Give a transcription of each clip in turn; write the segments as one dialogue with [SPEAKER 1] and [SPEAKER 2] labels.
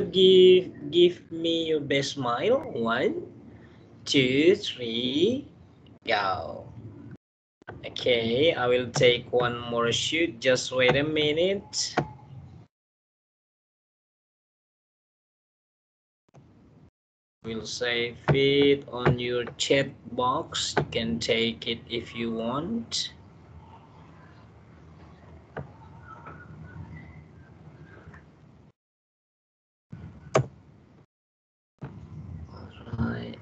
[SPEAKER 1] Give me your best smile. 1, 2, 3, go. Okay, I will take one more shoot. Just wait a minute. We'll save it on your chat box. You can take it if you want. Alright.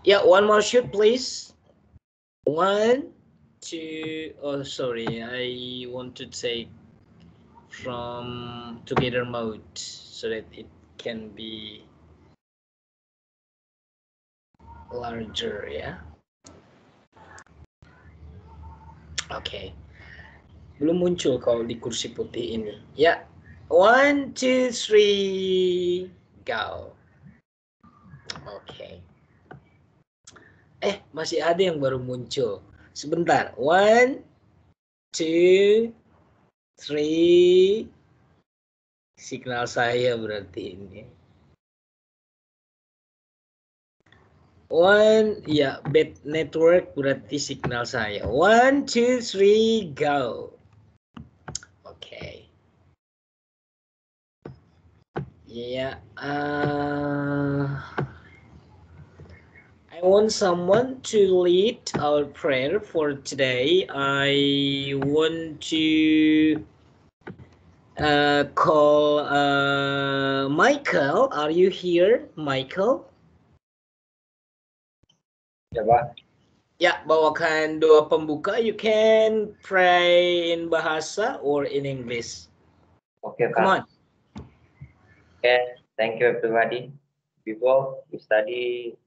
[SPEAKER 1] Yeah, one more shoot, please. 1, 2. Oh, sorry. I want to take from together mode so that it can be larger, ya. Oke. Belum muncul kalau di kursi putih ini. Ya. 1, 2, 3, go. Oke. Masih ada yang baru muncul. Sebentar. 1, 2, 3. Signal saya berarti ini. 1, ya, bad network berarti signal saya. 1, 2, 3, go. Oke. Ya, I want someone to lead our prayer for today. I want to call Michael. Are you here, Michael?
[SPEAKER 2] Ya, Pak.
[SPEAKER 1] Ya, bawakan doa pembuka. You can pray in bahasa or in English.
[SPEAKER 2] Okay,
[SPEAKER 1] Come on.
[SPEAKER 2] Okay, thank you everybody. Before we study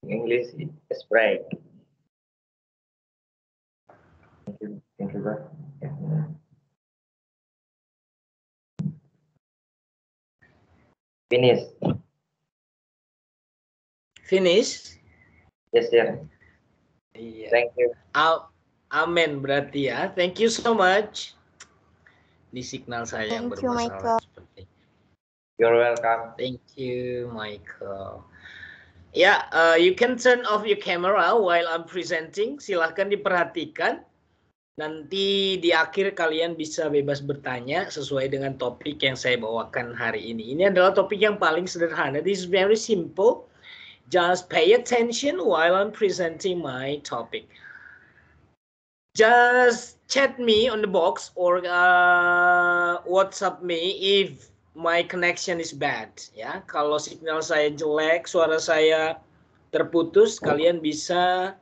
[SPEAKER 2] English, let's pray. Thank you, God. Finish.
[SPEAKER 1] Finish?
[SPEAKER 2] Yes, sir.
[SPEAKER 1] Iya.
[SPEAKER 2] Thank you.
[SPEAKER 1] Amen berarti ya. Thank you so much. Di signal saya yang bermasalah seperti.
[SPEAKER 2] You're welcome.
[SPEAKER 1] Thank you, Michael. Ya, you can turn off your camera while I'm presenting. Silahkan diperhatikan. Nanti di akhir kalian bisa bebas bertanya sesuai dengan topik yang saya bawakan hari ini. Ini adalah topik yang paling sederhana. This is very simple. Just pay attention while I'm presenting my topic. Just chat me on the box or WhatsApp me if my connection is bad. Ya, kalau signal saya jelek, suara saya terputus, kalian bisa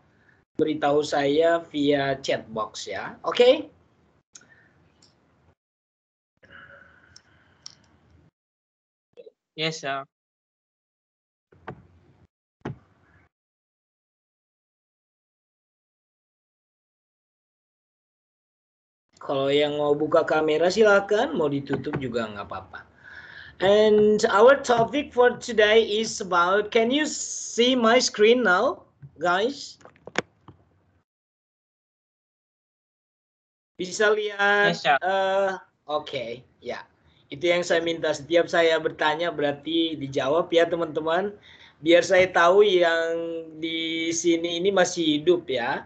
[SPEAKER 1] beritahu saya via chat box ya. Oke?
[SPEAKER 3] Yes, sir.
[SPEAKER 1] Kalau yang mau buka kamera silakan, mau ditutup juga nggak apa-apa. And our topic for today is about, can you see my screen now, guys? Bisa lihat?
[SPEAKER 3] Yes, sir.
[SPEAKER 1] Oke, ya. Itu yang saya minta. Setiap saya bertanya berarti dijawab ya teman-teman. Biar saya tahu yang di sini ini masih hidup ya.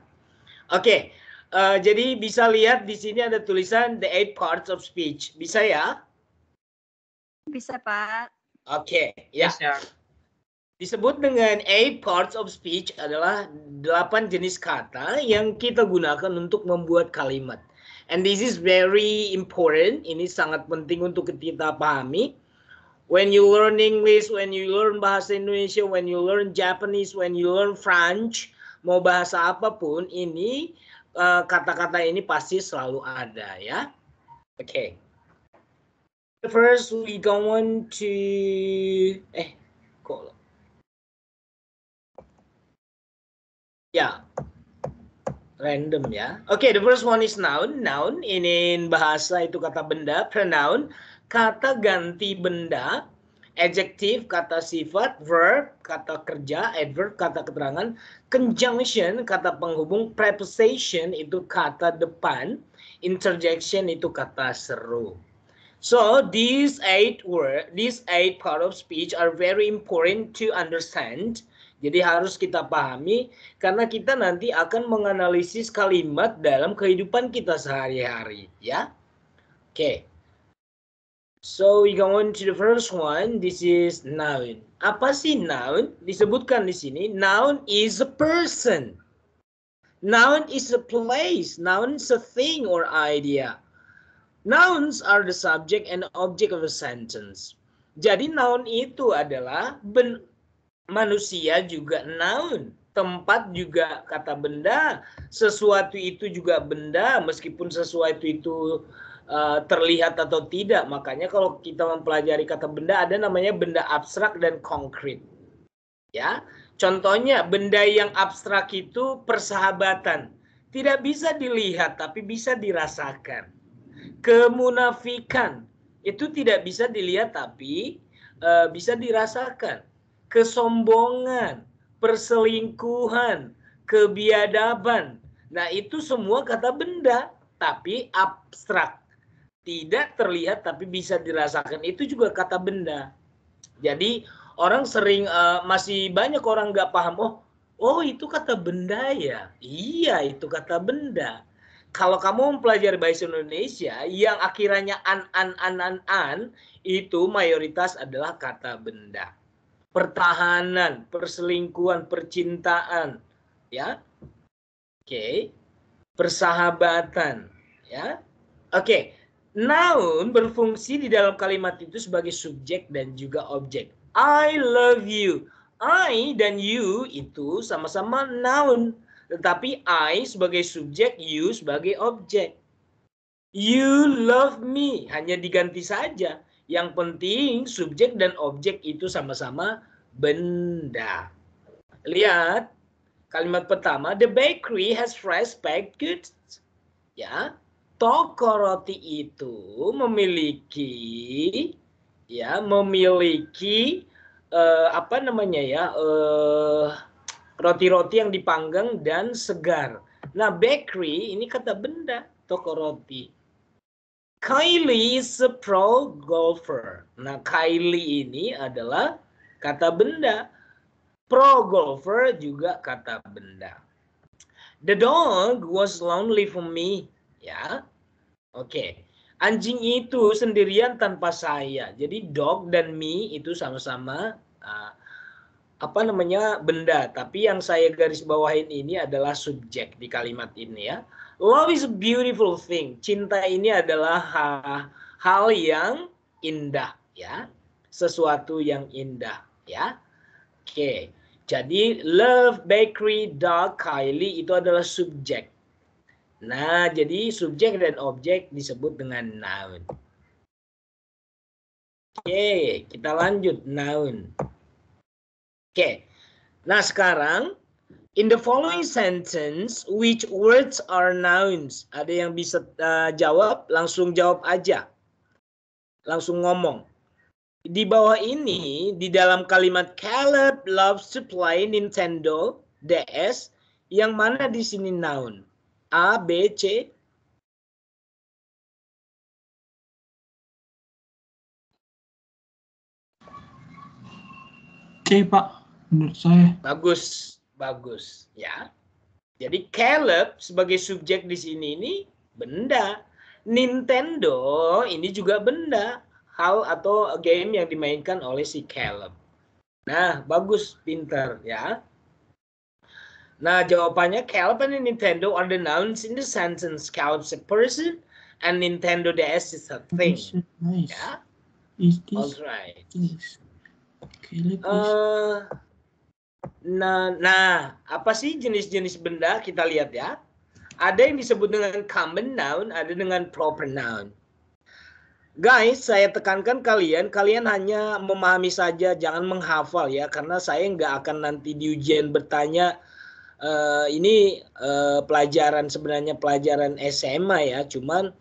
[SPEAKER 1] Oke. Jadi bisa lihat di sini ada tulisan the 8 parts of speech. Bisa ya?
[SPEAKER 4] Bisa, Pak.
[SPEAKER 1] Oke, ya.
[SPEAKER 3] Yes, sir.
[SPEAKER 1] Disebut dengan 8 parts of speech adalah 8 jenis kata yang kita gunakan untuk membuat kalimat. And this is very important. Ini sangat penting untuk kita pahami. When you learn English, when you learn bahasa Indonesia, when you learn Japanese, when you learn French, mau bahasa apapun, ini kata-kata ini pasti selalu ada ya. Oke. First we go on to ya. Random ya. Oke, the first one is noun. Noun ini bahasa itu kata benda, pronoun, kata ganti benda. adjective kata sifat, verb kata kerja, adverb kata keterangan, conjunction kata penghubung, preposition itu kata depan, interjection itu kata seru. So these eight part of speech are very important to understand. Jadi harus kita pahami karena kita nanti akan menganalisis kalimat dalam kehidupan kita sehari-hari, ya. Okay. So we go on to the first one. This is noun. Apa sih noun? Disebutkan di sini. Noun is a person. Noun is a place. Noun is a thing or idea. Nouns are the subject and object of a sentence. Jadi noun itu adalah manusia juga noun. Tempat juga kata benda. Sesuatu itu juga benda. Meskipun sesuatu itu terlihat atau tidak. Makanya kalau kita mempelajari kata benda ada namanya benda abstrak dan konkret. Ya, contohnya benda yang abstrak itu persahabatan. Tidak bisa dilihat tapi bisa dirasakan. Kemunafikan itu tidak bisa dilihat tapi bisa dirasakan. Kesombongan, perselingkuhan, kebiadaban. Nah, itu semua kata benda tapi abstrak. Tidak terlihat tapi bisa dirasakan. Itu juga kata benda. Jadi orang sering masih banyak orang nggak paham. Oh itu kata benda ya. Iya itu kata benda. Kalau kamu mempelajari bahasa Indonesia yang akhirannya an itu mayoritas adalah kata benda. Pertahanan, perselingkuhan, percintaan, ya. Oke. Persahabatan, ya. Oke. Noun berfungsi di dalam kalimat itu sebagai subjek dan juga objek. I love you. I dan you itu sama-sama noun. Tetapi I sebagai subjek, you sebagai objek. You love me. Hanya diganti saja. Yang penting subjek dan objek itu sama-sama benda. Lihat kalimat pertama. The bakery has fresh baked goods. Ya. Toko roti itu memiliki roti-roti yang dipanggang dan segar. Nah, bakery ini kata benda, toko roti. Kylie is a pro golfer. Nah, Kylie ini adalah kata benda. Pro golfer juga kata benda. The dog was lonely for me. Ya, oke. Anjing itu sendirian tanpa saya. Jadi dog dan me itu sama-sama benda. Tapi yang saya garis bawahin ini adalah subjek di kalimat ini ya. Love is a beautiful thing. Cinta ini adalah hal yang indah ya. Sesuatu yang indah ya. Oke. Jadi love, bakery, dog, Kylie itu adalah subjek. Nah, jadi subjek dan objek disebut dengan noun. Oke, kita lanjut noun. Oke. Nah, sekarang in the following sentence which words are nouns? Ada yang bisa jawab? Langsung jawab aja. Langsung ngomong. Di bawah ini di dalam kalimat Caleb loves to play Nintendo DS, yang mana di sini noun? A, B, C.
[SPEAKER 3] C, Pak. Menurut saya.
[SPEAKER 1] Bagus, bagus, ya. Jadi Caleb sebagai subjek di sini ini benda. Nintendo ini juga benda. Hal atau game yang dimainkan oleh si Caleb. Nah, bagus, pintar, ya. Nah, jawabannya Caleb and Nintendo are the nouns in the sentence. Caleb is a person and Nintendo DS is a thing.
[SPEAKER 3] Nice.
[SPEAKER 1] Ya.
[SPEAKER 3] Is this?
[SPEAKER 1] Alright.
[SPEAKER 3] Yes. Caleb
[SPEAKER 1] Nah, apa sih jenis-jenis benda? Kita lihat ya. Ada yang disebut dengan common noun, ada dengan proper noun. Guys, saya tekankan kalian hanya memahami saja, jangan menghafal ya, karena saya nggak akan nanti di ujian bertanya. Ini sebenarnya pelajaran SMA ya, cuman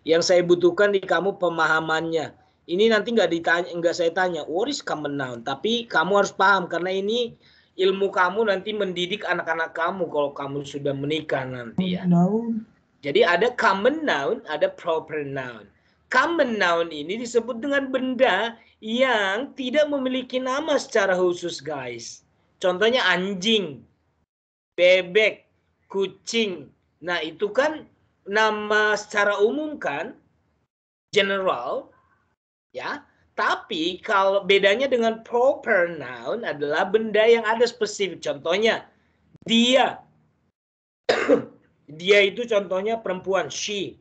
[SPEAKER 1] yang saya butuhkan di kamu pemahamannya. Ini nanti nggak saya tanya, what is common noun? Tapi kamu harus paham karena ini ilmu kamu nanti mendidik anak-anak kamu kalau kamu sudah menikah nanti ya.
[SPEAKER 3] Noun.
[SPEAKER 1] Jadi ada common noun, ada proper noun. Common noun ini disebut dengan benda yang tidak memiliki nama secara khusus, guys. Contohnya anjing, bebek, kucing. Nah, itu kan nama secara umum kan, general, ya. Tapi kalau bedanya dengan proper noun adalah benda yang ada spesifik. Contohnya, dia. Dia itu contohnya perempuan, she.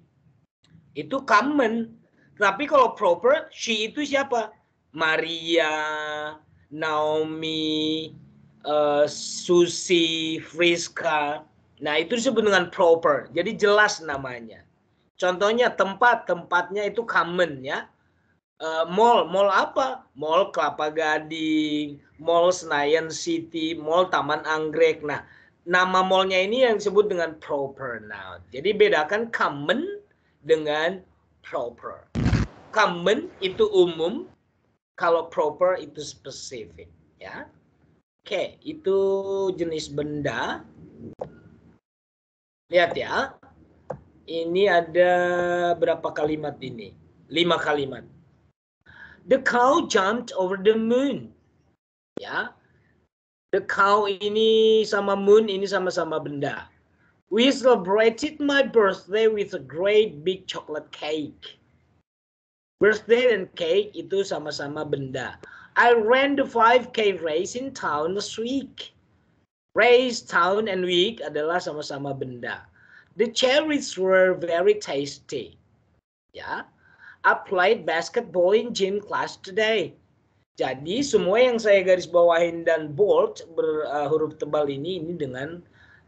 [SPEAKER 1] Itu common. Tapi kalau proper, she itu siapa? Maria, Naomi, Susi, Friska. Nah, itu disebut dengan proper. Jadi jelas namanya. Contohnya tempatnya itu common ya. Mall apa? Mall Kelapa Gading, Mall Senayan City, Mall Taman Anggrek. Nah, nama mallnya ini yang disebut dengan proper noun. Jadi bedakan common dengan proper. Common itu umum, kalau proper itu spesifik, ya. Oke, itu jenis benda. Lihat ya. Ini ada berapa kalimat ini? 5 kalimat. The cow jumped over the moon. Ya. The cow ini sama moon ini sama-sama benda. We celebrated my birthday with a great big chocolate cake. Birthday and cake itu sama-sama benda. I ran the 5K race in town last week. Race, town, and week adalah sama-sama benda. The cherries were very tasty. Ya, I played basketball in gym class today. Jadi semua yang saya garis bawahin dan bold berhuruf tebal ini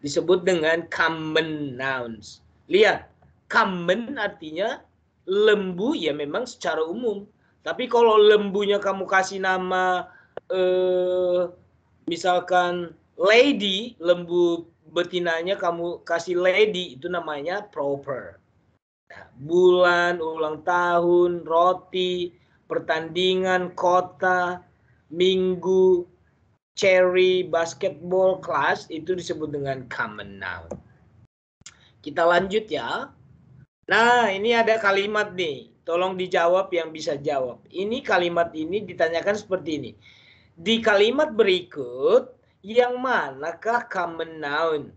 [SPEAKER 1] disebut dengan common nouns. Lihat, common artinya lembu ya memang secara umum. Tapi kalau lembunya kamu kasih nama misalkan lady, lembu betinanya kamu kasih lady, itu namanya proper. Nah, bulan, ulang tahun, roti, pertandingan, kota, minggu, cherry, basketball, class, itu disebut dengan common noun. Kita lanjut ya. Nah, ini ada kalimat nih. Tolong dijawab yang bisa jawab. Ini kalimat ini ditanyakan seperti ini. Di kalimat berikut, yang manakah common noun?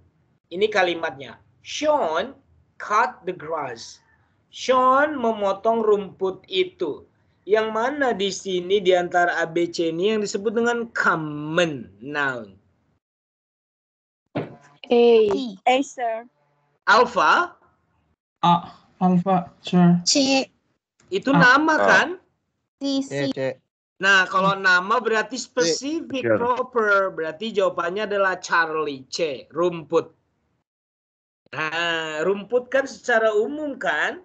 [SPEAKER 1] Ini kalimatnya. Sean cut the grass. Sean memotong rumput itu. Yang mana di sini di antara ABC ini yang disebut dengan common noun?
[SPEAKER 4] A, sir.
[SPEAKER 1] Alpha?
[SPEAKER 3] A. Alpha, sir.
[SPEAKER 4] C.
[SPEAKER 1] Itu nama kan?
[SPEAKER 4] C.
[SPEAKER 1] Nah, kalau nama berarti spesifik,
[SPEAKER 2] Sure.
[SPEAKER 1] proper. Berarti jawabannya adalah Charlie, C, rumput. Nah, rumput kan secara umum kan?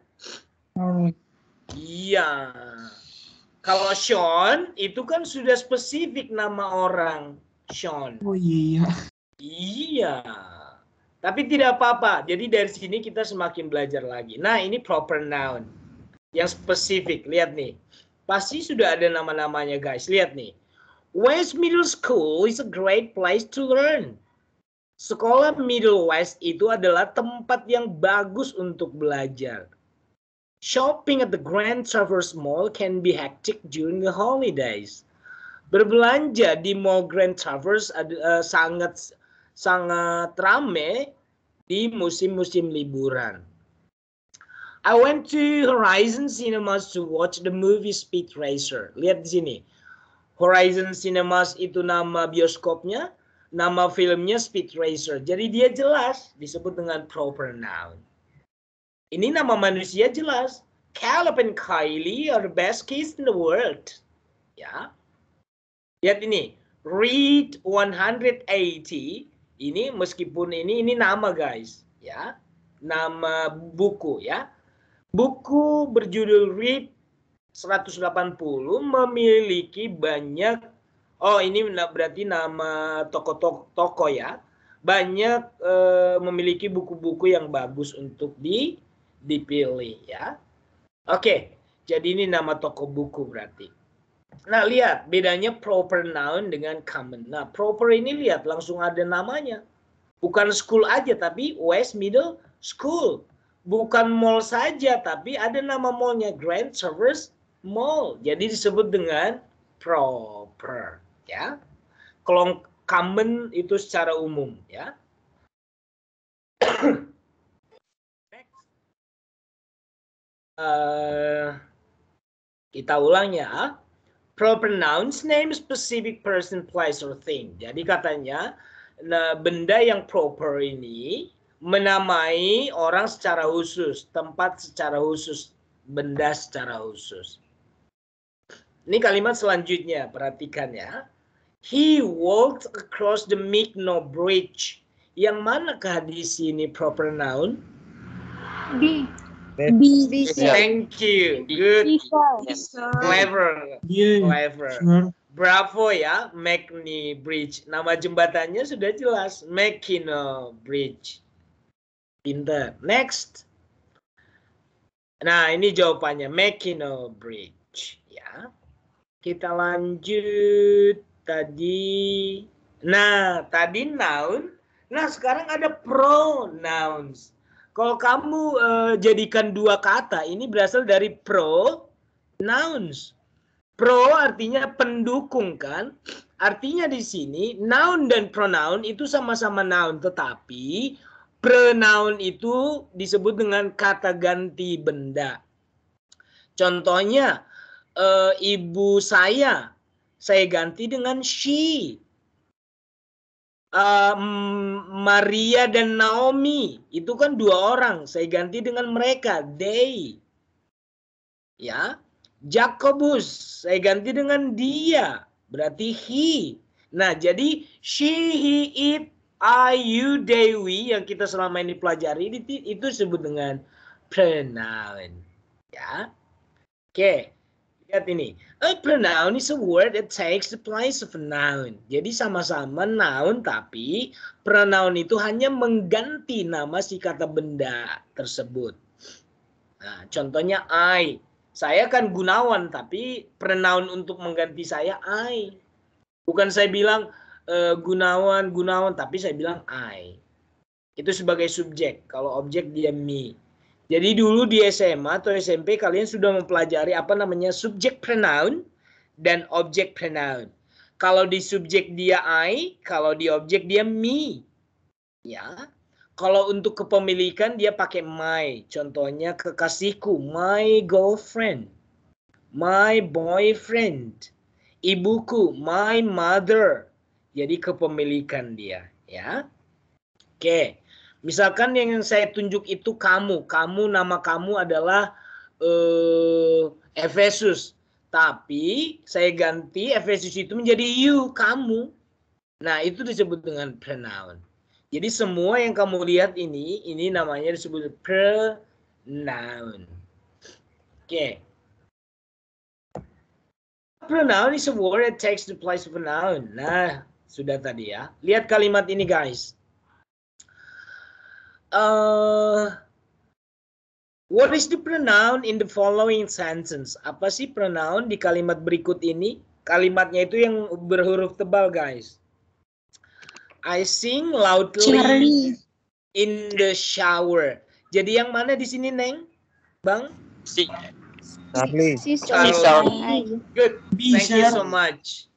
[SPEAKER 3] Alright.
[SPEAKER 1] Iya. Kalau Sean, itu kan sudah spesifik nama orang. Sean.
[SPEAKER 3] Oh iya.
[SPEAKER 1] Iya. Tapi tidak apa-apa. Jadi dari sini kita semakin belajar lagi. Nah, ini proper noun. Yang spesifik. Lihat nih. Pasti sudah ada nama-namanya guys. Lihat nih. West Middle School is a great place to learn. Sekolah Middle West itu adalah tempat yang bagus untuk belajar. Shopping at the Grand Traverse Mall can be hectic during the holidays. Berbelanja di Mall Grand Traverse sangat ramai di musim-musim liburan. I went to Horizon Cinemas to watch the movie Speed Racer. Lihat di sini. Horizon Cinemas itu nama bioskopnya, nama filmnya Speed Racer. Jadi dia jelas disebut dengan proper noun. Ini nama manusia jelas. Caleb and Kylie are the best kids in the world. Ya. Lihat ini. Read 180. Ini meskipun ini nama guys. Ya. Nama buku ya. Buku berjudul Read 180 memiliki banyak, ini berarti nama toko-toko ya. Banyak memiliki buku-buku yang bagus untuk dipilih ya. Oke, Jadi ini nama toko buku berarti. Nah, lihat bedanya proper noun dengan common. Nah, proper ini lihat langsung ada namanya. Bukan school aja, tapi West Middle School. Bukan mall saja, tapi ada nama mallnya, Grand Traverse Mall. Jadi disebut dengan proper. Ya. Kalau common itu secara umum. Ya. Kita ulang ya. Proper nouns name specific person, place, or thing. Jadi katanya, nah, benda yang proper ini menamai orang secara khusus, tempat secara khusus, benda secara khusus. Ini kalimat selanjutnya, perhatikan ya. He walked across the Mikno Bridge. Yang manakah di sini proper noun?
[SPEAKER 4] B.
[SPEAKER 5] B.
[SPEAKER 1] Thank you. Good.
[SPEAKER 4] Sir.
[SPEAKER 1] Clever.
[SPEAKER 3] Yeah.
[SPEAKER 1] Clever.
[SPEAKER 3] Sure.
[SPEAKER 1] Bravo ya, McNee Bridge. Nama jembatannya sudah jelas, McKinnon Bridge. Pinter. Next. Nah, ini jawabannya, McKinnon Bridge. Ya. Kita lanjut tadi. Nah, tadi noun. Nah, sekarang ada pronouns. Kalau kamu jadikan dua kata, ini berasal dari pronouns. Pro artinya pendukung kan? Artinya di sini noun dan pronoun itu sama-sama noun, tetapi pronoun itu disebut dengan kata ganti benda. Contohnya ibu saya ganti dengan she. Maria dan Naomi itu kan dua orang, saya ganti dengan mereka, they. Ya. Jacobus, saya ganti dengan dia, berarti he. Nah, jadi she, he, it, I, you, they, we yang kita selama ini pelajari itu disebut dengan pronoun. Ya. Oke. Lihat ini. A pronoun is a word that takes the place of a noun. Jadi sama-sama noun, tapi pronoun itu hanya mengganti nama si kata benda tersebut. Nah, contohnya I. Saya kan Gunawan, tapi pronoun untuk mengganti saya I. Bukan saya bilang Gunawan, tapi saya bilang I. Itu sebagai subjek. Kalau objek dia me. Jadi dulu di SMA atau SMP kalian sudah mempelajari apa namanya subjek pronoun dan objek pronoun. Kalau di subjek dia I, kalau di objek dia me. Ya. Kalau untuk kepemilikan dia pakai my. Contohnya kekasihku, my girlfriend, my boyfriend. Ibuku, my mother. Jadi kepemilikan dia, ya. Oke. Misalkan yang saya tunjuk itu kamu. Nama kamu adalah Efesus. Tapi saya ganti Efesus itu menjadi you, kamu. Nah, itu disebut dengan pronoun. Jadi semua yang kamu lihat ini namanya disebut pronoun. Oke. Pronoun is a word that takes the place of a noun. Nah, sudah tadi ya. Lihat kalimat ini guys. What is the pronoun in the following sentence? Apa sih pronoun di kalimat berikut ini? Kalimatnya itu yang berhuruf tebal guys. I sing loudly
[SPEAKER 4] Charlie.
[SPEAKER 1] in the shower. Jadi yang mana di sini, Neng? Bang?
[SPEAKER 5] Charlie.
[SPEAKER 1] Charlie. Good.
[SPEAKER 3] B,
[SPEAKER 1] Thank you
[SPEAKER 3] sir.
[SPEAKER 1] so much.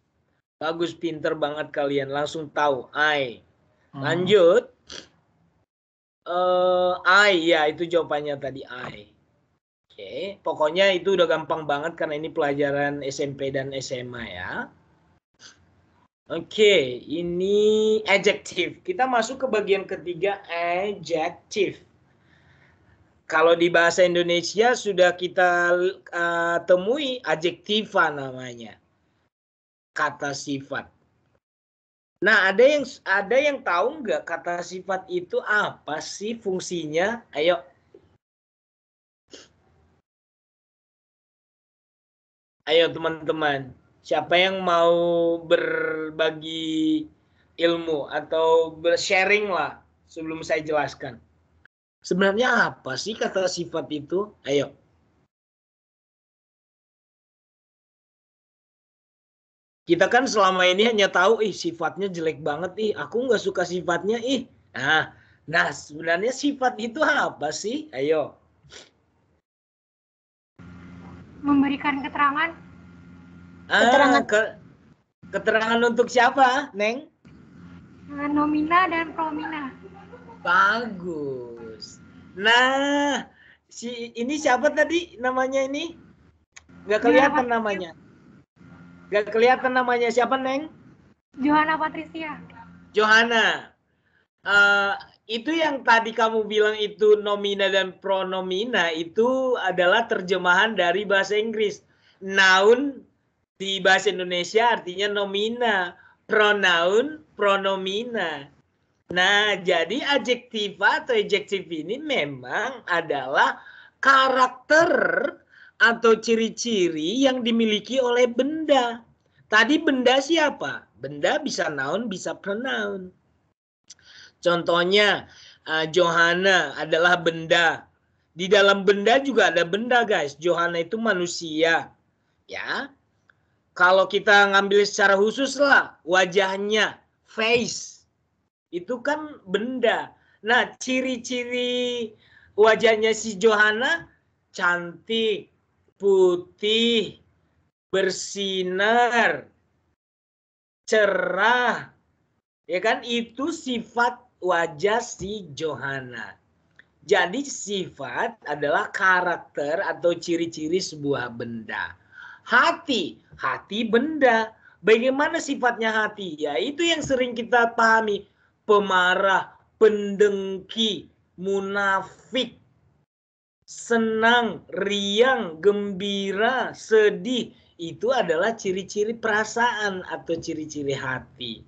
[SPEAKER 1] Bagus, pinter banget kalian. Langsung tahu. I. Lanjut. I, ya itu jawabannya tadi I. Oke. Pokoknya itu udah gampang banget karena ini pelajaran SMP dan SMA ya. Oke, ini adjective. Kita masuk ke bagian ketiga, adjective. Kalau di bahasa Indonesia sudah kita temui adjektiva namanya. Kata sifat. Nah, ada yang tahu nggak kata sifat itu apa sih fungsinya? Ayo. Ayo teman-teman. Siapa yang mau berbagi ilmu atau bersharing lah sebelum saya jelaskan. Sebenarnya apa sih kata sifat itu? Ayo. Kita kan selama ini hanya tahu, sifatnya jelek banget, aku nggak suka sifatnya, Nah, sebenarnya sifat itu apa sih? Ayo.
[SPEAKER 4] Memberikan keterangan.
[SPEAKER 1] Keterangan untuk siapa, Neng?
[SPEAKER 4] Nomina dan promina.
[SPEAKER 1] Bagus. Nah, ini siapa tadi namanya ini? Nggak kelihatan namanya. Nggak kelihatan namanya siapa, Neng?
[SPEAKER 4] Johanna Patricia.
[SPEAKER 1] Johanna. Itu yang tadi kamu bilang itu nomina dan pronomina itu adalah terjemahan dari bahasa Inggris. Noun di bahasa Indonesia artinya nomina, pronoun pronomina. Nah, jadi adjektiva atau adjektif ini memang adalah karakter atau ciri-ciri yang dimiliki oleh benda. Tadi benda siapa? Benda bisa noun, bisa pronoun. Contohnya, Johanna adalah benda. Di dalam benda juga ada benda, guys. Johanna itu manusia. Ya. Kalau kita ngambil secara khusus lah, wajahnya, face. Itu kan benda. Nah, ciri-ciri wajahnya si Johanna, cantik, putih, bersinar, cerah. Ya kan, itu sifat wajah si Johanna. Jadi sifat adalah karakter atau ciri-ciri sebuah benda. Hati benda. Bagaimana sifatnya hati? Ya itu yang sering kita pahami. Pemarah, pendengki, munafik, senang, riang, gembira, sedih. Itu adalah ciri-ciri perasaan atau ciri-ciri hati.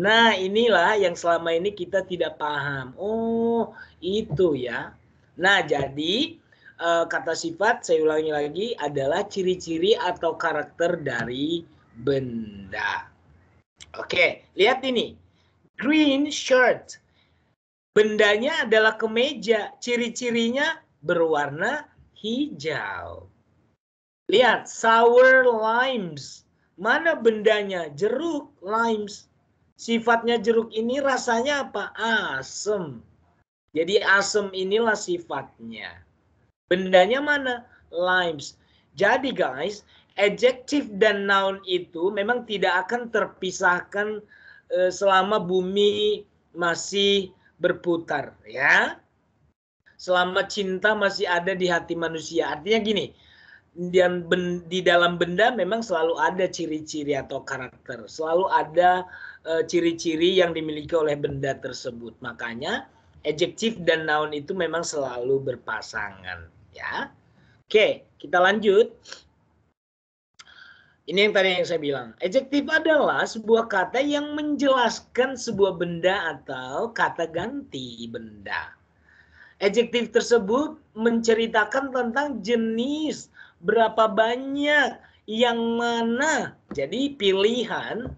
[SPEAKER 1] Nah, inilah yang selama ini kita tidak paham. Oh, itu ya. Nah, jadi kata sifat, saya ulangi lagi, adalah ciri-ciri atau karakter dari benda. Oke, lihat ini. Green shirt. Bendanya adalah kemeja. Ciri-cirinya berwarna hijau. Lihat, sour limes. Mana bendanya? Jeruk, limes. Sifatnya jeruk ini rasanya apa? Asam. Jadi asam inilah sifatnya. Bendanya mana? Limes. Jadi guys, adjektif dan noun itu memang tidak akan terpisahkan selama bumi masih berputar, ya. Selama cinta masih ada di hati manusia. Artinya gini, dan di dalam benda memang selalu ada ciri-ciri atau karakter. Selalu ada ciri-ciri yang dimiliki oleh benda tersebut. Makanya adjektif dan noun itu memang selalu berpasangan, ya. Oke, kita lanjut. Ini yang tadi yang saya bilang. Adjektif adalah sebuah kata yang menjelaskan sebuah benda atau kata ganti benda. Adjektif tersebut menceritakan tentang jenis, berapa banyak, yang mana. Jadi pilihan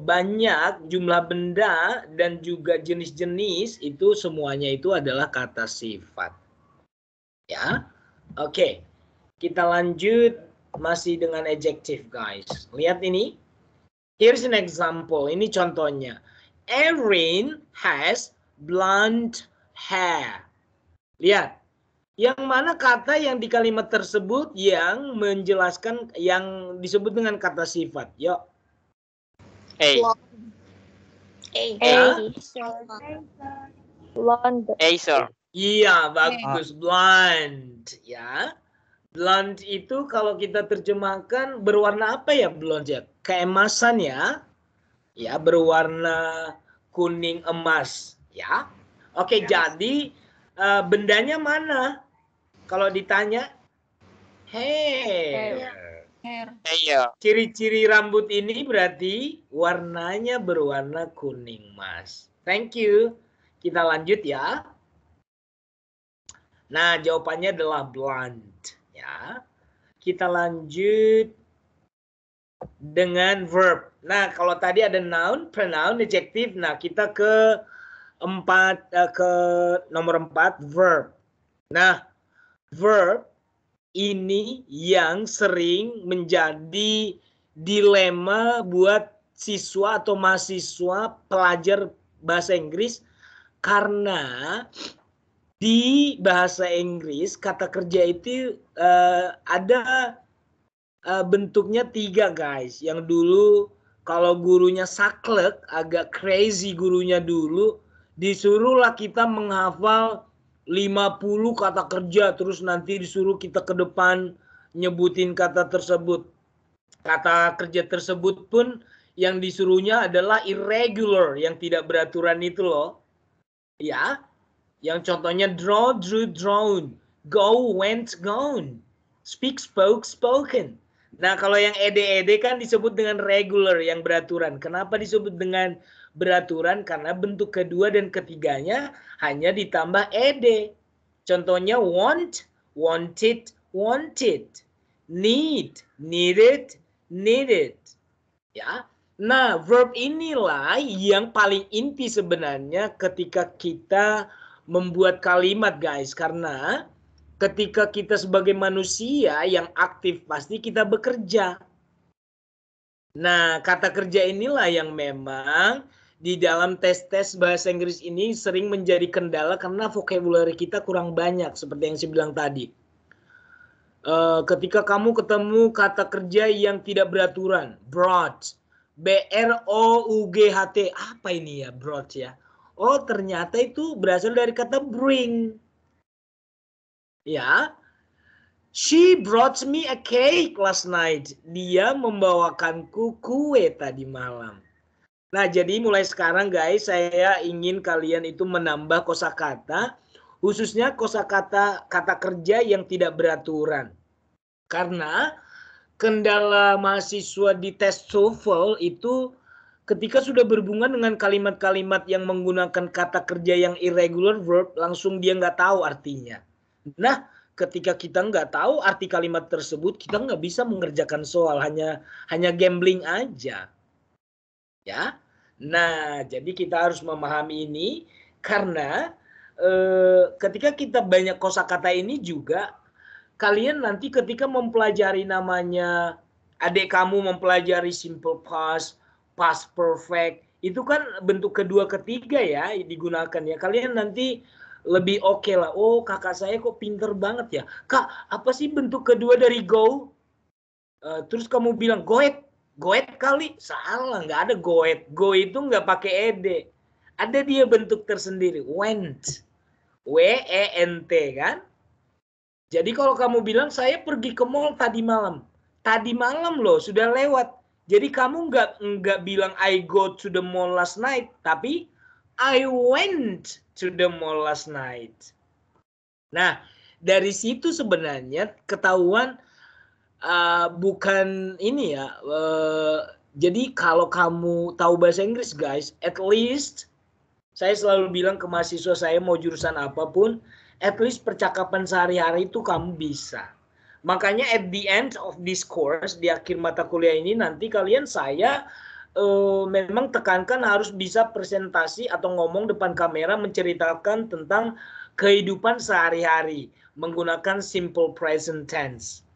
[SPEAKER 1] banyak jumlah benda dan juga jenis-jenis itu semuanya itu adalah kata sifat. Ya. Oke. Kita lanjut masih dengan adjektif, guys. Lihat ini. Here's an example. Ini contohnya. Erin has blonde hair. Lihat. Yang mana kata yang di kalimat tersebut yang menjelaskan yang disebut dengan kata sifat? Yuk.
[SPEAKER 5] Blonde.
[SPEAKER 6] Sir.
[SPEAKER 1] Iya, bagus. Blonde, ya. Blonde itu kalau kita terjemahkan berwarna apa ya blonde ya? Keemasan ya. Ya, berwarna kuning emas, ya. Oke, jadi bendanya mana? Kalau ditanya, hair. Ciri-ciri rambut ini berarti warnanya berwarna kuning emas. Thank you. Kita lanjut ya. Nah, jawabannya adalah blonde, ya. Kita lanjut dengan verb. Nah, kalau tadi ada noun, pronoun, adjective. Nah, kita ke nomor 4, verb. Nah, verb ini yang sering menjadi dilema buat siswa atau mahasiswa pelajar bahasa Inggris karena di bahasa Inggris kata kerja itu ada bentuknya 3 guys. Yang dulu kalau gurunya saklek, agak crazy gurunya dulu, disuruhlah kita menghafal 50 kata kerja, terus nanti disuruh kita ke depan nyebutin kata tersebut. Kata kerja tersebut pun yang disuruhnya adalah irregular, yang tidak beraturan itu loh. Ya, yang contohnya draw, drew, drawn, go, went, gone, speak, spoke, spoken. Nah, kalau yang ed kan disebut dengan regular, yang beraturan. Kenapa disebut dengan beraturan? Karena bentuk kedua dan ketiganya hanya ditambah ed. Contohnya want, wanted, wanted. Need, needed, needed. Ya. Nah, verb inilah yang paling inti sebenarnya ketika kita membuat kalimat, guys. Karena ketika kita sebagai manusia yang aktif, pasti kita bekerja. Nah, kata kerja inilah yang memang di dalam tes-tes bahasa Inggris ini sering menjadi kendala karena vocabulary kita kurang banyak, seperti yang saya bilang tadi. Ketika kamu ketemu kata kerja yang tidak beraturan, brought, B-R-O-U-G-H-T, apa ini ya brought ya? Oh, ternyata itu berasal dari kata bring. Ya, she brought me a cake last night. Dia membawakanku kue tadi malam. Nah, jadi mulai sekarang guys, saya ingin kalian itu menambah kosakata, khususnya kosakata kata kerja yang tidak beraturan. Karena kendala mahasiswa di tes TOEFL itu ketika sudah berhubungan dengan kalimat-kalimat yang menggunakan kata kerja yang irregular verb, langsung dia nggak tahu artinya. Nah, ketika kita nggak tahu arti kalimat tersebut, kita nggak bisa mengerjakan soal, hanya gambling aja. Ya, nah jadi kita harus memahami ini karena ketika kita banyak kosakata ini juga, kalian nanti ketika mempelajari namanya, adik kamu mempelajari simple past, past perfect, itu kan bentuk kedua ketiga ya digunakan ya. Kalian nanti lebih oke lah. Oh, kakak saya kok pinter banget ya. Kak, apa sih bentuk kedua dari go? Terus kamu bilang goet. Goet kali. Salah, nggak ada goet. Go itu nggak pakai ed. Ada dia bentuk tersendiri. Went. W-E-N-T kan? Jadi kalau kamu bilang saya pergi ke mall tadi malam. Tadi malam loh, sudah lewat. Jadi kamu nggak bilang I go to the mall last night. Tapi I went to the mall last night. Nah, dari situ sebenarnya ketahuan bukan ini ya. Jadi kalau kamu tahu bahasa Inggris guys, at least saya selalu bilang ke mahasiswa saya mau jurusan apapun, at least percakapan sehari-hari itu kamu bisa. Makanya at the end of this course, di akhir mata kuliah ini nanti kalian saya memang tekankan harus bisa presentasi atau ngomong depan kamera menceritakan tentang kehidupan sehari-hari menggunakan simple present tense.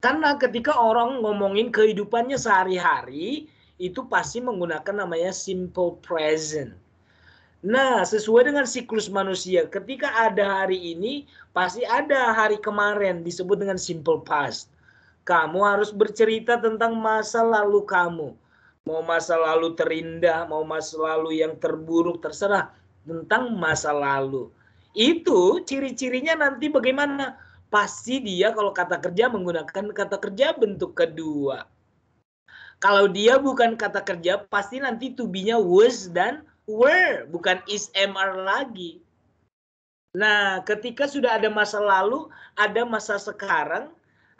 [SPEAKER 1] Karena ketika orang ngomongin kehidupannya sehari-hari itu pasti menggunakan namanya simple present. Nah, sesuai dengan siklus manusia, ketika ada hari ini pasti ada hari kemarin disebut dengan simple past. Kamu harus bercerita tentang masa lalu kamu. Mau masa lalu terindah, mau masa lalu yang terburuk, terserah, tentang masa lalu. Itu ciri-cirinya nanti bagaimana? Pasti dia kalau kata kerja menggunakan kata kerja bentuk kedua. Kalau dia bukan kata kerja, pasti nanti to be-nya was dan were, bukan is, am, are lagi. Nah, ketika sudah ada masa lalu, ada masa sekarang,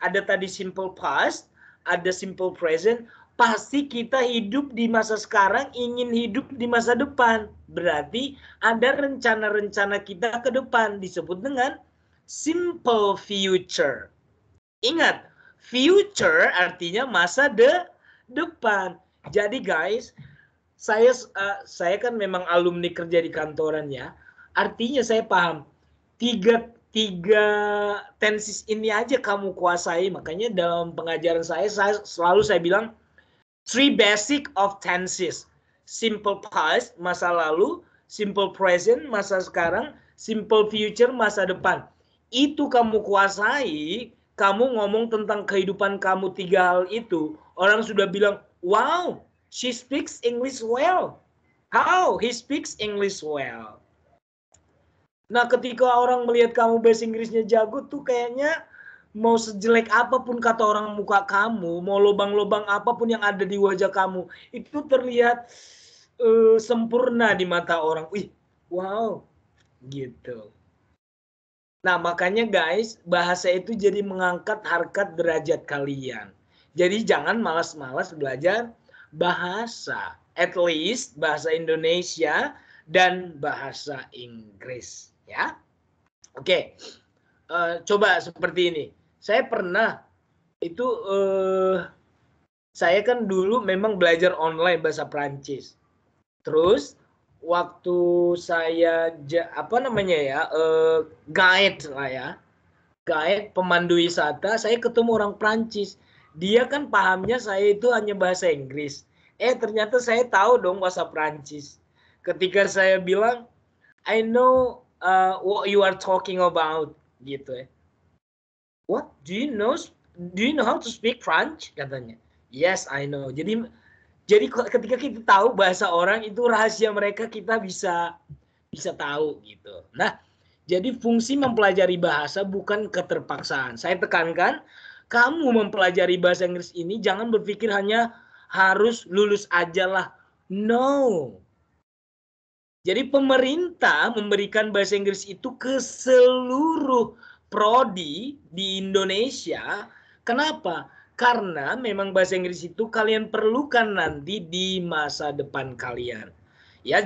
[SPEAKER 1] ada tadi simple past, ada simple present, pasti kita hidup di masa sekarang, ingin hidup di masa depan. Berarti ada rencana-rencana kita ke depan, disebut dengan simple future. Ingat, future artinya masa depan. Jadi guys, saya kan memang alumni kerja di kantoran ya. Artinya saya paham, tiga tenses ini aja kamu kuasai. Makanya dalam pengajaran saya selalu bilang, Three basic of tenses. Simple past, masa lalu. Simple present, masa sekarang. Simple future, masa depan. Itu kamu kuasai, kamu ngomong tentang kehidupan kamu 3 hal itu. Orang sudah bilang, wow, she speaks English well. How? He speaks English well. Nah, ketika orang melihat kamu bahasa Inggrisnya jago tuh kayaknya mau sejelek apapun kata orang muka kamu, mau lubang-lubang apapun yang ada di wajah kamu, itu terlihat sempurna di mata orang. Wih, wow, gitu. Nah, makanya guys, bahasa itu jadi mengangkat harkat derajat kalian. Jadi jangan malas-malas belajar bahasa. At least bahasa Indonesia dan bahasa Inggris. Ya, oke. Coba seperti ini. Saya pernah itu saya kan dulu memang belajar online bahasa Prancis. Terus waktu saya guide lah ya, guide pemandu wisata, saya ketemu orang Prancis. Dia kan pahamnya saya itu hanya bahasa Inggris. Ternyata saya tahu dong bahasa Prancis. Ketika saya bilang, I know what you are talking about, gitu ya. What? Do you know how to speak French? Katanya. Yes, I know. Jadi ketika kita tahu bahasa orang itu rahasia mereka kita bisa tahu gitu. Nah, jadi fungsi mempelajari bahasa bukan keterpaksaan. Saya tekankan, kamu mempelajari bahasa Inggris ini jangan berpikir hanya harus lulus aja lah. No. Jadi pemerintah memberikan bahasa Inggris itu ke seluruh prodi di Indonesia. Kenapa? Karena memang bahasa Inggris itu kalian perlukan nanti di masa depan kalian. Ya,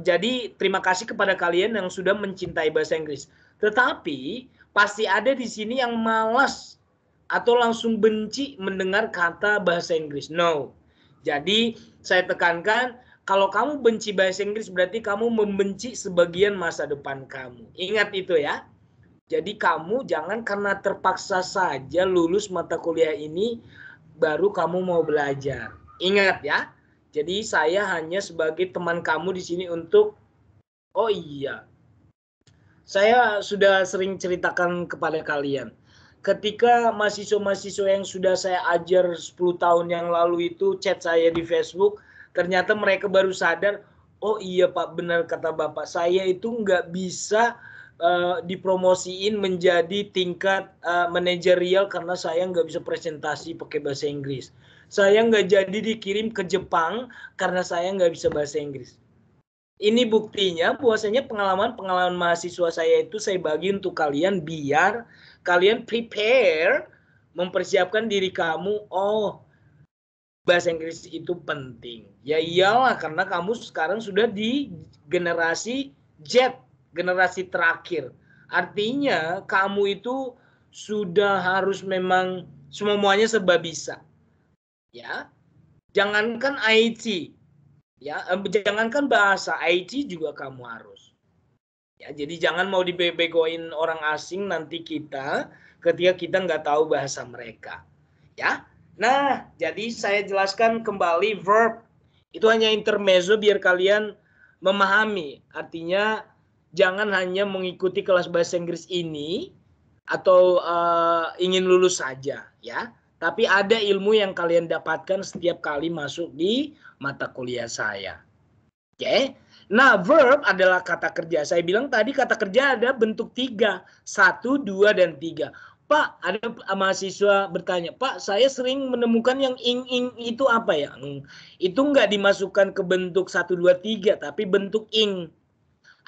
[SPEAKER 1] jadi terima kasih kepada kalian yang sudah mencintai bahasa Inggris. Tetapi pasti ada di sini yang malas atau langsung benci mendengar kata bahasa Inggris. No. Jadi saya tekankan, kalau kamu benci bahasa Inggris berarti kamu membenci sebagian masa depan kamu. Ingat itu ya. Jadi kamu jangan karena terpaksa saja lulus mata kuliah ini baru kamu mau belajar. Ingat ya. Jadi saya hanya sebagai teman kamu di sini untuk saya sudah sering ceritakan kepada kalian. Ketika mahasiswa-mahasiswa yang sudah saya ajar 10 tahun yang lalu itu chat saya di Facebook, ternyata mereka baru sadar, oh iya Pak, benar kata Bapak, saya itu nggak bisa dipromosiin menjadi tingkat manajerial karena saya nggak bisa presentasi pakai bahasa Inggris. Saya nggak jadi dikirim ke Jepang karena saya nggak bisa bahasa Inggris. Ini buktinya bahwasanya pengalaman mahasiswa saya itu saya bagi untuk kalian biar kalian prepare, mempersiapkan diri kamu. Oh, bahasa Inggris itu penting. Ya iyalah, karena kamu sekarang sudah di generasi Z, generasi terakhir. Artinya kamu itu sudah harus memang semuanya serba bisa. Ya, jangankan IT, ya, jangankan bahasa, IT juga kamu harus. Ya, jadi jangan mau dibegoin orang asing nanti kita ketika kita nggak tahu bahasa mereka. Ya, nah, jadi saya jelaskan kembali verb itu hanya intermezzo biar kalian memahami. Artinya jangan hanya mengikuti kelas bahasa Inggris ini atau ingin lulus saja, ya. Tapi ada ilmu yang kalian dapatkan setiap kali masuk di mata kuliah saya. Oke. Nah, verb adalah kata kerja. Saya bilang tadi kata kerja ada bentuk 3. 1, 2, dan 3. Pak, ada mahasiswa bertanya, Pak, saya sering menemukan yang ing itu apa ya? Itu nggak dimasukkan ke bentuk 1, 2, 3, tapi bentuk ing.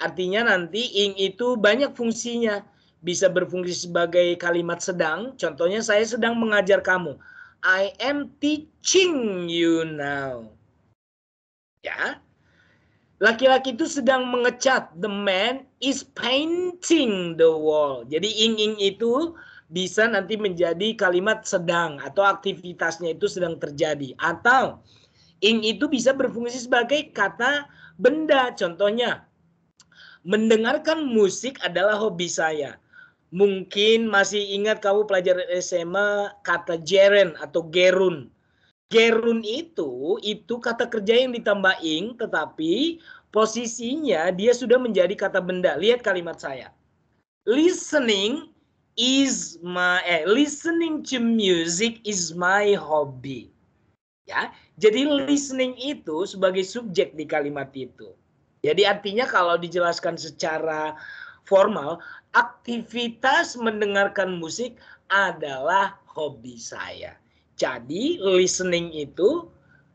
[SPEAKER 1] Artinya nanti ing itu banyak fungsinya. Bisa berfungsi sebagai kalimat sedang. Contohnya saya sedang mengajar kamu. I am teaching you now. Ya. Laki-laki itu sedang mengecat. The man is painting the wall. Jadi ing itu bisa nanti menjadi kalimat sedang atau aktivitasnya itu sedang terjadi. Atau ing itu bisa berfungsi sebagai kata benda. Contohnya, mendengarkan musik adalah hobi saya. Mungkin masih ingat kamu pelajaran SMA kata jeren atau gerun. Gerun itu kata kerja yang ditambah ing, tetapi posisinya dia sudah menjadi kata benda. Lihat kalimat saya. Listening to music is my hobby. Ya, jadi listening itu sebagai subjek di kalimat itu. Jadi artinya kalau dijelaskan secara formal, aktivitas mendengarkan musik adalah hobi saya. Jadi listening itu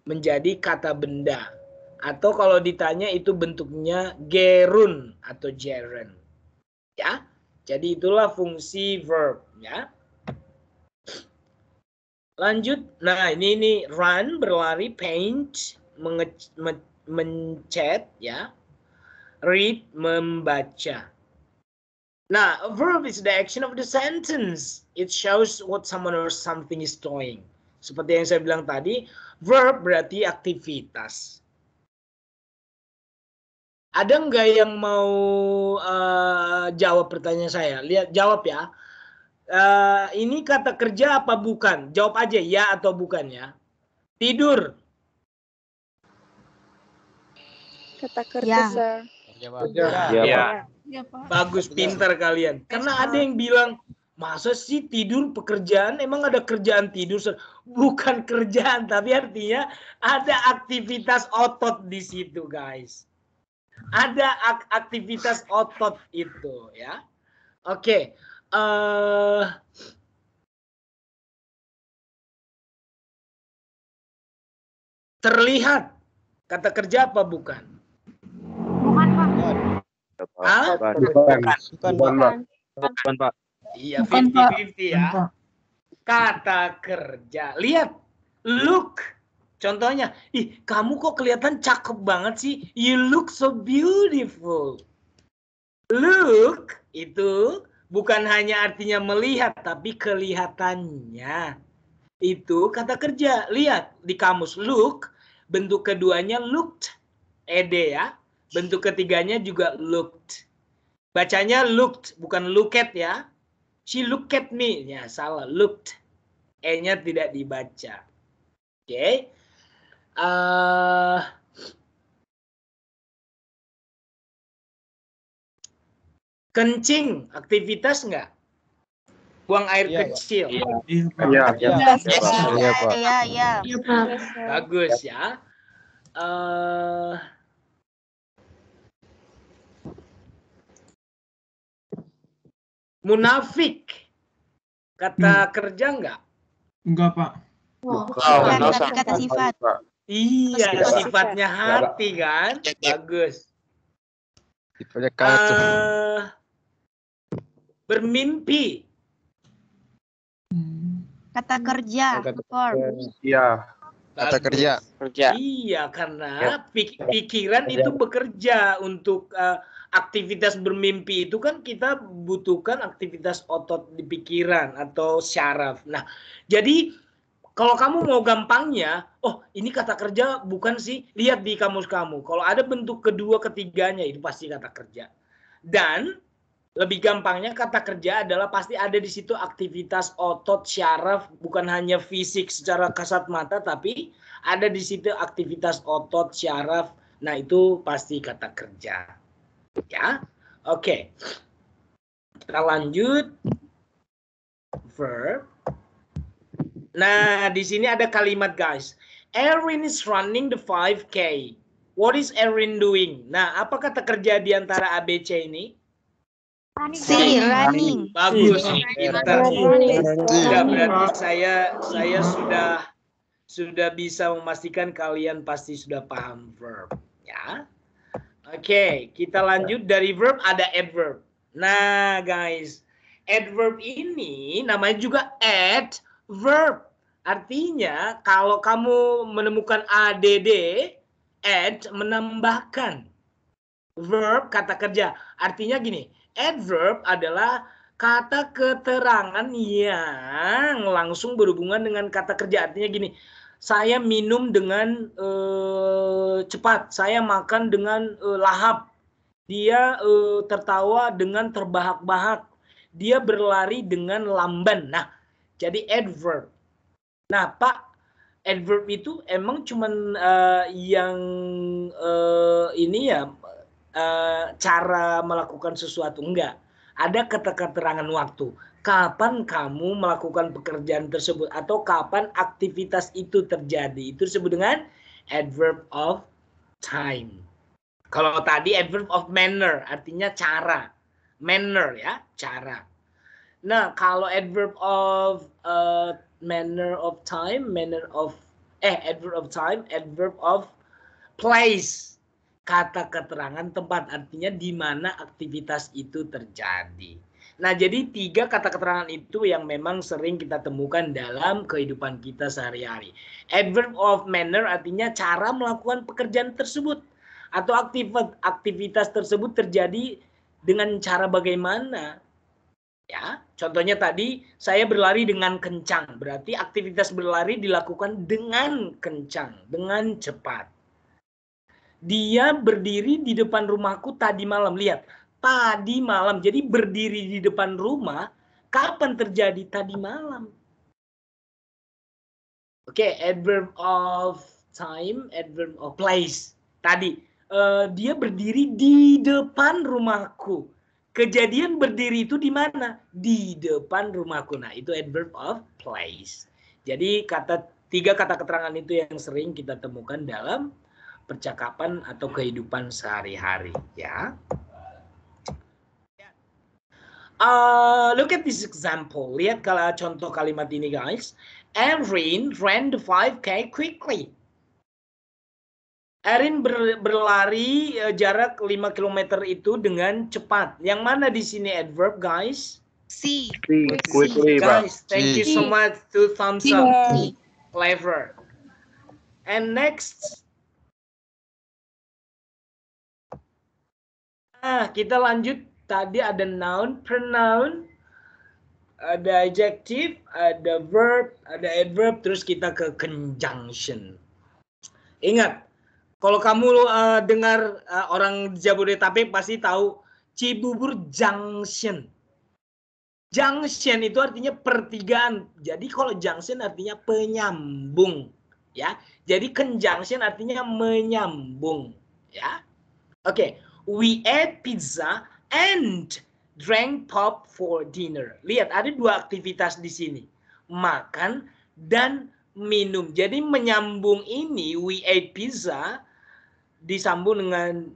[SPEAKER 1] menjadi kata benda. Atau kalau ditanya itu bentuknya gerun atau gerund. Ya. Jadi itulah fungsi verb, ya. Lanjut. Nah, ini run berlari, paint mencet, ya. Read membaca. Nah, a verb is the action of the sentence. It shows what someone or something is doing. Seperti yang saya bilang tadi, verb berarti aktivitas. Ada nggak yang mau jawab pertanyaan saya? Lihat, jawab ya. Ini kata kerja apa bukan? Jawab aja ya atau bukan ya. Tidur.
[SPEAKER 6] Kata kerja,
[SPEAKER 5] Ya.
[SPEAKER 6] Sir.
[SPEAKER 2] Ya.
[SPEAKER 4] Ya, Pak.
[SPEAKER 1] Bagus, pintar kalian. Karena ada yang bilang, masa sih tidur pekerjaan? Emang ada kerjaan tidur? Bukan kerjaan, tapi artinya ada aktivitas otot di situ, guys. Ada aktivitas otot itu, ya. Oke. Terlihat kata kerja apa bukan?
[SPEAKER 4] Bukan, Pak.
[SPEAKER 1] Hah?
[SPEAKER 5] Bukan, Pak.
[SPEAKER 1] Iya,
[SPEAKER 3] Bukan, Pak.
[SPEAKER 1] 50-50 ya. Kata kerja. Lihat, look. Contohnya, ih kamu kok kelihatan cakep banget sih. You look so beautiful. Look itu bukan hanya artinya melihat, tapi kelihatannya. Itu kata kerja. Lihat di kamus, look. Bentuk keduanya looked. Ed ya. Bentuk ketiganya juga looked. Bacanya looked, bukan look at ya. She looked at me. Ya, salah. Looked. E-nya tidak dibaca. Oke. Kencing, aktivitas nggak? Buang air kecil.
[SPEAKER 3] Iya, Pak.
[SPEAKER 5] Iya, Pak.
[SPEAKER 6] Iya, Sir.
[SPEAKER 1] Bagus ya. Munafik, kata kerja nggak?
[SPEAKER 3] Enggak, Pak.
[SPEAKER 5] Bukan,
[SPEAKER 6] Kata sifat.
[SPEAKER 1] Iya,
[SPEAKER 6] Sifat.
[SPEAKER 1] sifatnya hati kan? Bagus.
[SPEAKER 5] Tipenya kartu.
[SPEAKER 1] Bermimpi,
[SPEAKER 6] Kata kerja. Verb.
[SPEAKER 5] Iya. Kata
[SPEAKER 1] bagus.
[SPEAKER 5] kerja.
[SPEAKER 1] Iya, karena pikiran itu bekerja untuk aktivitas bermimpi itu kan kita butuhkan aktivitas otot di pikiran atau syaraf. Nah, jadi kalau kamu mau gampangnya, oh ini kata kerja bukan sih? Lihat di kamus kamu. Kalau ada bentuk kedua ketiganya itu pasti kata kerja. Dan lebih gampangnya kata kerja adalah pasti ada di situ aktivitas otot syaraf, bukan hanya fisik secara kasat mata, tapi ada di situ aktivitas otot syaraf. Nah itu pasti kata kerja. Ya, oke. Kita lanjut. Verb. Nah di sini ada kalimat guys. Erin is running the 5K. What is Erin doing? Nah apa kata kerja di antara ABC ini?
[SPEAKER 6] Running.
[SPEAKER 1] Bagus, pintar. Sudah
[SPEAKER 6] Running.
[SPEAKER 1] berarti saya sudah bisa memastikan kalian pasti sudah paham verb, ya. Oke, kita lanjut dari verb ada adverb. Nah, guys, adverb ini namanya juga adverb. Artinya kalau kamu menemukan add, add menambahkan. Verb kata kerja. Artinya gini, adverb adalah kata keterangan yang langsung berhubungan dengan kata kerja. Artinya gini, saya minum dengan cepat, saya makan dengan lahap, dia tertawa dengan terbahak-bahak, dia berlari dengan lamban. Nah, jadi adverb. Nah, Pak, adverb itu emang cuman yang ini ya cara melakukan sesuatu, enggak. Ada keterangan waktu. Kapan kamu melakukan pekerjaan tersebut atau kapan aktivitas itu terjadi. Itu disebut dengan adverb of time. Kalau tadi adverb of manner artinya cara. Manner ya, cara. Nah, kalau adverb of manner of time, adverb of place. Kata keterangan tempat, artinya di mana aktivitas itu terjadi. Nah, jadi 3 kata keterangan itu yang memang sering kita temukan dalam kehidupan kita sehari-hari. Adverb of manner artinya cara melakukan pekerjaan tersebut atau aktivitas tersebut terjadi dengan cara bagaimana. Ya, contohnya tadi saya berlari dengan kencang, berarti aktivitas berlari dilakukan dengan kencang, dengan cepat. Dia berdiri di depan rumahku tadi malam. Lihat, tadi malam. Jadi berdiri di depan rumah, kapan terjadi? Tadi malam. Oke, adverb of time, adverb of place. Tadi, dia berdiri di depan rumahku. Kejadian berdiri itu di mana? Di depan rumahku. Nah, itu adverb of place. Jadi 3 kata keterangan itu yang sering kita temukan dalam percakapan atau kehidupan sehari-hari, ya. Look at this example. Lihat kalau contoh kalimat ini, guys. Erin ran the 5K quickly. Erin berlari jarak 5 km itu dengan cepat. Yang mana di sini adverb, guys?
[SPEAKER 2] Quickly,
[SPEAKER 1] Guys, thank you so much. 2 thumbs up. Clever. And next. Kita lanjut. Tadi ada noun, pronoun, ada adjective, ada verb, ada adverb, terus kita ke conjunction. Ingat, kalau kamu dengar orang Jabodetabek pasti tahu Cibubur Junction. Junction itu artinya pertigaan. Jadi kalau junction artinya penyambung, ya. Jadi conjunction artinya menyambung, ya. Oke. We ate pizza and drank pop for dinner. Lihat, ada 2 aktivitas di sini. Makan dan minum. Jadi menyambung ini, we ate pizza, disambung dengan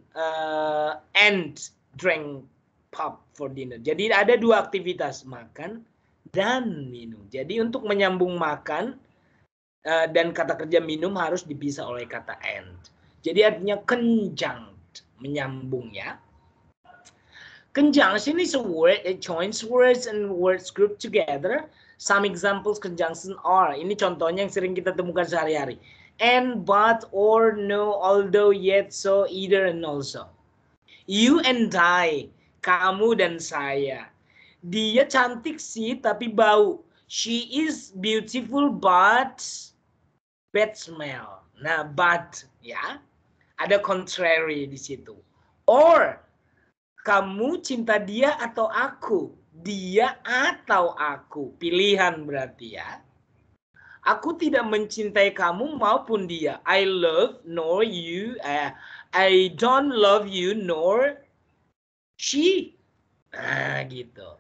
[SPEAKER 1] and drank pop for dinner. Jadi ada 2 aktivitas, makan dan minum. Jadi untuk menyambung makan dan kata kerja minum harus dipisah oleh kata and. Jadi artinya conjunct. Menyambung, ya. Conjunction is a word that joins words and words grouped together. Some examples conjunction are. Ini contohnya yang sering kita temukan sehari-hari. And, but, or, no, although, yet, so, either, and also. You and I. Kamu dan saya. Dia cantik sih, tapi bau. She is beautiful, but bad smell. Nah, but, ya. Ada contrary di situ. Or, kamu cinta dia atau aku? Dia atau aku? Pilihan berarti, ya. Aku tidak mencintai kamu maupun dia. I love nor you. I don't love you nor she. Nah, gitu.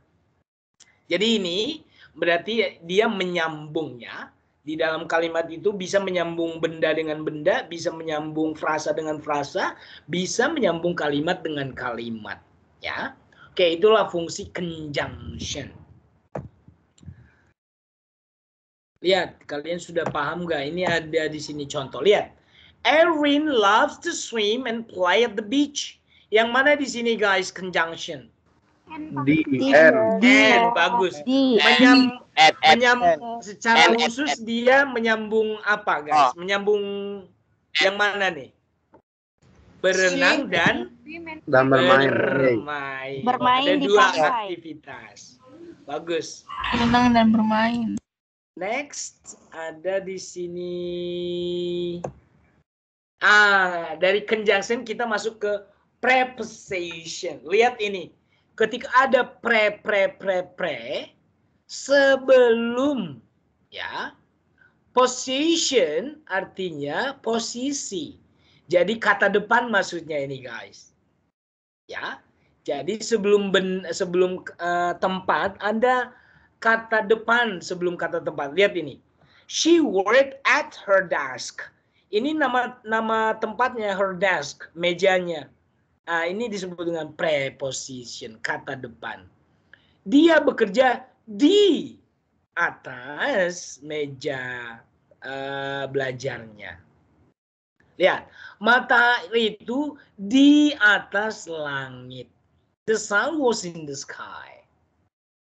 [SPEAKER 1] Jadi ini berarti dia menyambung, ya. Di dalam kalimat itu bisa menyambung benda dengan benda, bisa menyambung frasa dengan frasa, bisa menyambung kalimat dengan kalimat, ya. Oke, itulah fungsi conjunction. Lihat, kalian sudah paham nggak? Ini ada di sini contoh. Lihat, Erin loves to swim and play at the beach. Yang mana di sini, guys, conjunction? Bagus. Secara khusus dia menyambung apa, guys? Menyambung yang mana nih? Berenang dan bermain.
[SPEAKER 6] Bermain
[SPEAKER 1] Ada
[SPEAKER 6] di
[SPEAKER 1] 2
[SPEAKER 6] pantai.
[SPEAKER 1] aktivitas. Bagus.
[SPEAKER 6] Berenang dan bermain.
[SPEAKER 1] Next ada di sini. Dari conjunction kita masuk ke preposition. Lihat ini. Ketika ada pre sebelum, ya, Position artinya posisi. Jadi kata depan maksudnya ini guys. Ya. Jadi sebelum tempat ada kata depan sebelum kata tempat. Lihat ini. She worked at her desk. Ini nama tempatnya, her desk, mejanya. Nah, ini disebut dengan preposition, kata depan. Dia bekerja di atas meja belajarnya. Lihat, matahari itu di atas langit. The sun was in the sky.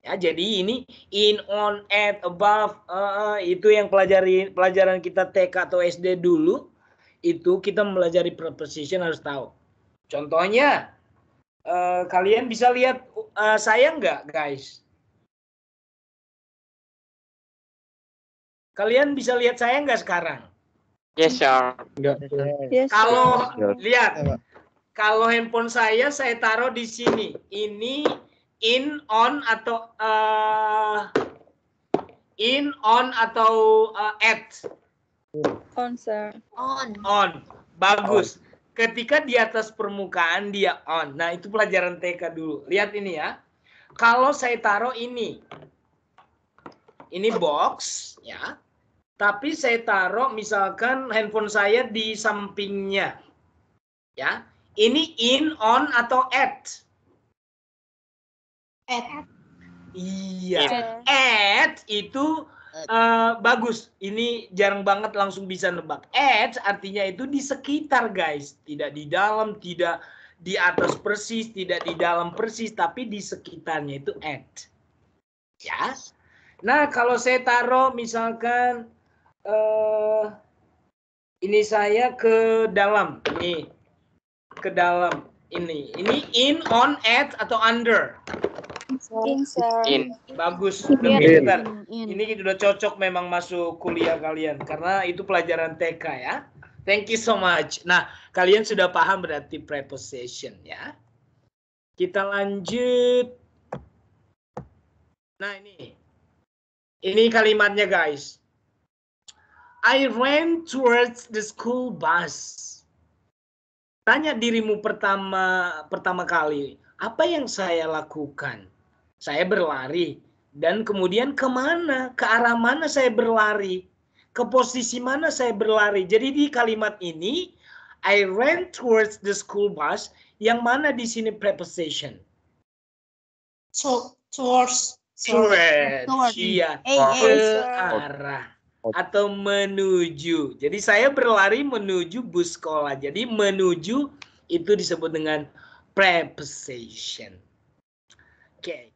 [SPEAKER 1] Ya, jadi ini in, on, at, above, itu yang pelajaran kita TK atau SD dulu. Itu kita mempelajari preposition harus tahu. Contohnya, kalian bisa lihat saya nggak, guys? Kalian bisa lihat saya nggak sekarang?
[SPEAKER 2] Yes, sir.
[SPEAKER 6] Yes,
[SPEAKER 1] Kalau
[SPEAKER 5] Yes.
[SPEAKER 1] lihat, kalau handphone saya taruh di sini. Ini in, on atau at.
[SPEAKER 6] on, sir.
[SPEAKER 1] On. Bagus. Ketika di atas permukaan dia on. Nah, itu pelajaran TK dulu. Lihat ini ya. Kalau saya taruh ini. Ini box ya. Tapi saya taruh misalkan handphone saya di sampingnya. Ya. Ini in, on atau at?
[SPEAKER 4] At.
[SPEAKER 1] Iya. At itu bagus. Ini jarang banget langsung bisa nebak. At artinya itu di sekitar, guys. Tidak di dalam, tidak di atas persis, tidak di dalam persis, tapi di sekitarnya itu at. Ya. Nah, kalau saya taruh misalkan ini saya ke dalam. Nih. Ke dalam ini. Ini in, on, at atau under?
[SPEAKER 6] In, sir.
[SPEAKER 2] In.
[SPEAKER 1] Bagus,
[SPEAKER 6] In.
[SPEAKER 1] lebih pintar. Ini udah cocok memang masuk kuliah kalian karena itu pelajaran TK ya. Thank you so much. Nah, kalian sudah paham berarti preposition ya. Kita lanjut. Nah, ini kalimatnya guys. I ran towards the school bus. Tanya dirimu pertama kali, apa yang saya lakukan? Saya berlari. Dan kemudian kemana? Ke arah mana saya berlari? Ke posisi mana saya berlari? Jadi di kalimat ini, I ran towards the school bus. Yang mana di sini preposition?
[SPEAKER 4] Towards.
[SPEAKER 1] Iya. Ke arah. Atau menuju. Jadi saya berlari menuju bus sekolah. Jadi menuju itu disebut dengan preposition. Oke.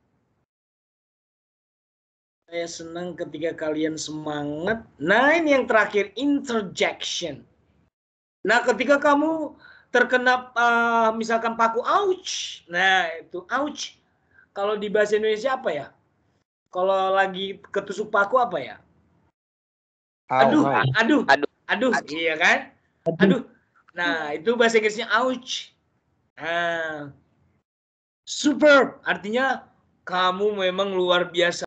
[SPEAKER 1] Saya senang ketika kalian semangat. Nah, ini yang terakhir, interjection. Nah, ketika kamu terkena misalkan paku, ouch. Nah, itu ouch. Kalau di bahasa Indonesia apa ya? Kalau lagi ketusuk paku apa ya? Aduh, iya kan? Aduh. Nah, itu bahasa Inggrisnya ouch. Nah, superb artinya kamu memang luar biasa.